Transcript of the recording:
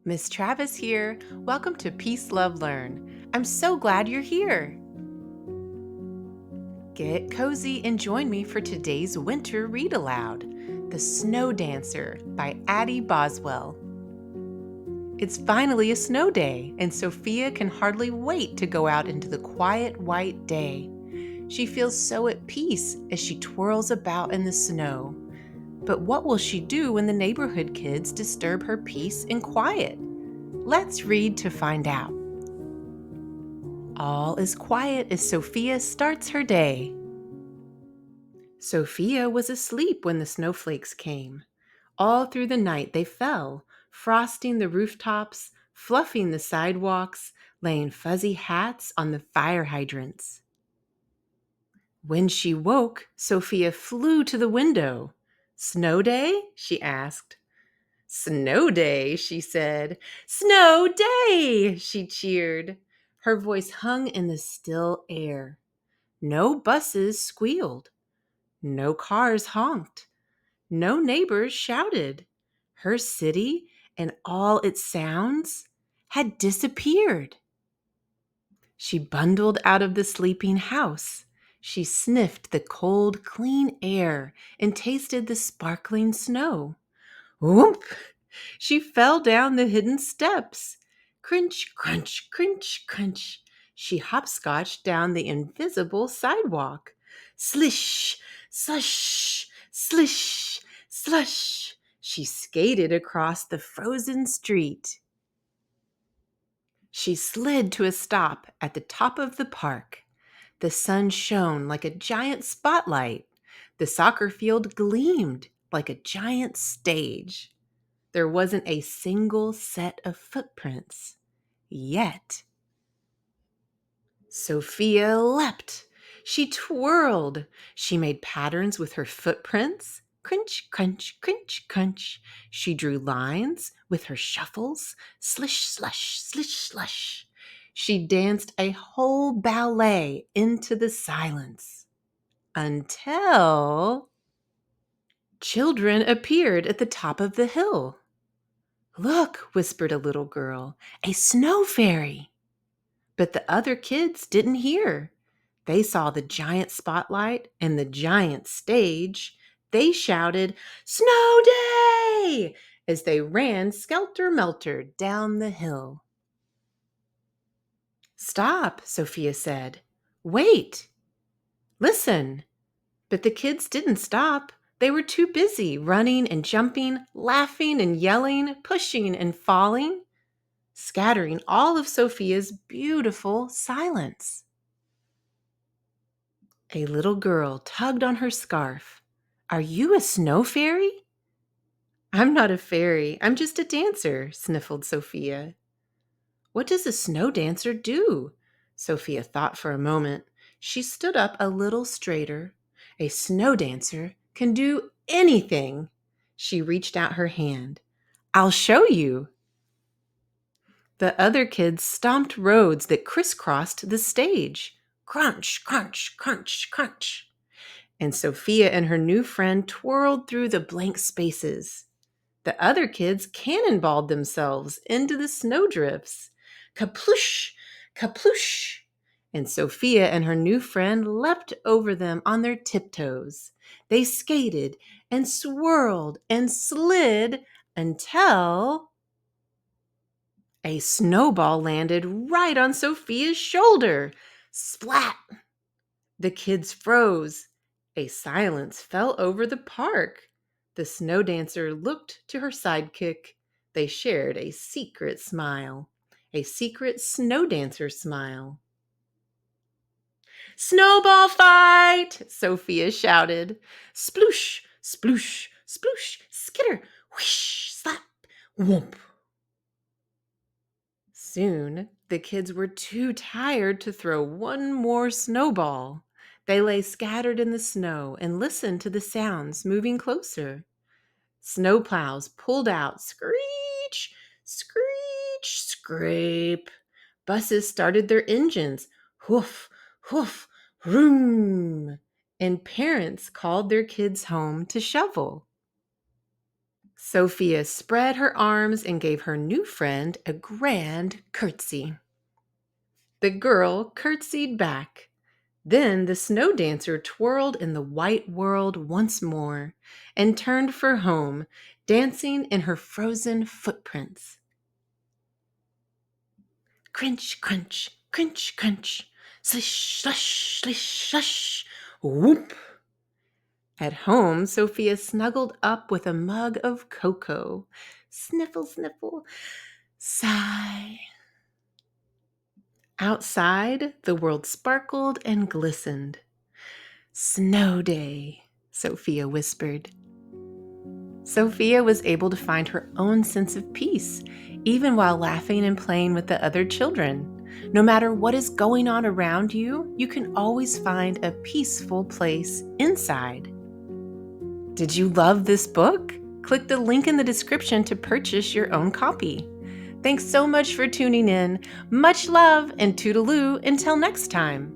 Miss Travis here. Welcome to Peace, Love, Learn. I'm so glad you're here. Get cozy and join me for today's winter read aloud, The Snow Dancer by Addie Boswell. It's finally a snow day, and Sofia can hardly wait to go out into the quiet white day. She feels so at peace as she twirls about in the snow. But what will she do when the neighborhood kids disturb her peace and quiet? Let's read to find out. All is quiet as Sofia starts her day. Sofia was asleep when the snowflakes came. All through the night they fell, frosting the rooftops, fluffing the sidewalks, laying fuzzy hats on the fire hydrants. When she woke, Sofia flew to the window. "Snow day?" she asked. "Snow day," she said. "Snow day!" she cheered. Her voice hung in the still air. No buses squealed. No cars honked. No neighbors shouted. Her city and all its sounds had disappeared. She bundled out of the sleeping house. She sniffed the cold, clean air and tasted the sparkling snow. Whoomp! She fell down the hidden steps. Crunch, crunch, crunch, crunch. She hopscotched down the invisible sidewalk. Slish, slush, slish, slush. She skated across the frozen street. She slid to a stop at the top of the park. The sun shone like a giant spotlight. The soccer field gleamed like a giant stage. There wasn't a single set of footprints. Yet. Sofia leapt. She twirled. She made patterns with her footprints. Crunch, crunch, crunch, crunch. She drew lines with her shuffles. Slish, slush, slish, slush. She danced a whole ballet into the silence. Until children appeared at the top of the hill. "Look," whispered a little girl, "a snow fairy." But the other kids didn't hear. They saw the giant spotlight and the giant stage. They shouted, "Snow day!" as they ran skelter-melter down the hill. "Stop," Sofia said. "Wait. Listen." But the kids didn't stop. They were too busy running and jumping, laughing and yelling, pushing and falling, scattering all of Sofia's beautiful silence. A little girl tugged on her scarf. "Are you a snow fairy?" "I'm not a fairy. I'm just a dancer," sniffled Sofia. "What does a snow dancer do?" Sofia thought for a moment. She stood up a little straighter. "A snow dancer can do anything." She reached out her hand. "I'll show you." The other kids stomped roads that crisscrossed the stage. Crunch, crunch, crunch, crunch. And Sofia and her new friend twirled through the blank spaces. The other kids cannonballed themselves into the snowdrifts. Kaploosh, kaploosh. And Sofia and her new friend leapt over them on their tiptoes. They skated and swirled and slid until a snowball landed right on Sofia's shoulder. Splat! The kids froze. A silence fell over the park. The snow dancer looked to her sidekick. They shared a secret smile. A secret snow dancer smile. "Snowball fight!" Sofia shouted. Sploosh, sploosh, sploosh, skitter, whoosh, slap, whoomp. Soon, the kids were too tired to throw one more snowball. They lay scattered in the snow and listened to the sounds moving closer. Snowplows pulled out, screech, screech, scrape. Buses started their engines, hoof, hoof, vroom. And parents called their kids home to shovel. Sophia spread her arms and gave her new friend a grand curtsy. The girl curtsied back. Then the snow dancer twirled in the white world once more and turned for home, dancing in her frozen footprints. Crunch, crunch, crunch, crunch, slish, slush, slish, slush, whoop. At home, Sophia snuggled up with a mug of cocoa. Sniffle, sniffle, sigh. Outside, the world sparkled and glistened. Snow day, Sophia whispered. Sophia was able to find her own sense of peace, even while laughing and playing with the other children. No matter what is going on around you, you can always find a peaceful place inside. Did you love this book? Click the link in the description to purchase your own copy. Thanks so much for tuning in. Much love and toodaloo until next time.